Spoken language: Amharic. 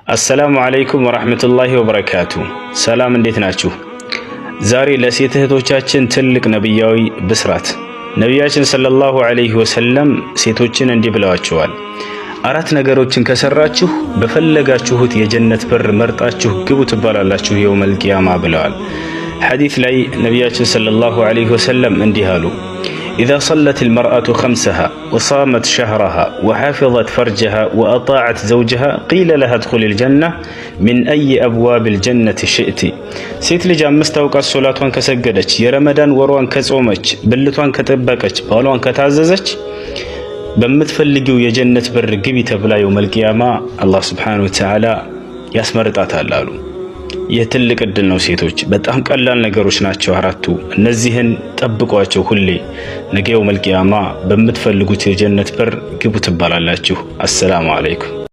አሰላሙ አለይኩም ወራህመቱላሂ ወበረካቱ። ሰላም እንዴት ናችሁ? ዛሬ ለሴት እህቶቻችን ትልቅ ነብያዊ ብስራት። ነቢያችን ሰለላሁ ዐለይሂ ወሰለም ሴቶችን እንዲህ ብለዋቸዋል። 4 ነገሮችን ከሰራችሁ በፈለጋችሁት የጀነት በር መርጣችሁ ግቡ ትባላላችሁ የውመል ቂያማ ብለዋል። ሐዲስ ላይ ነቢያችን ሰለላሁ ዐለይሂ ወሰለም እንዲህ አሉ። إذا صلت المرأة خمسها وصامت شهرها وحافظت فرجها وأطاعت زوجها قيل لها ادخل الجنة من أي أبواب الجنة شئت. ሴት ልጅ 5 አውቃት ሶላቷን ከሰገደች የረመዳን ወሯን ከጾመች ብልቷን ከጠበቀች ባሏን ከታዘዘች በምትፈልጊው የጀነት በር ግቢ ተብላ የውመል ቂያማ አላህ ሱብሓነሁ ወተዓላ ያስመርጣታል አሉ። ይህ ትልቅ እድል ነው። ሴቶች በጣም ቀላል ነገሮች ናቸው 4ቱ። እነዚህን ጠብቋቸው ሁሌ። ነገ የውመል ቂያማ በምትፈልጉት የጀነት በር ግቡ ትባላላችሁ። አሰላሙ አለይኩም።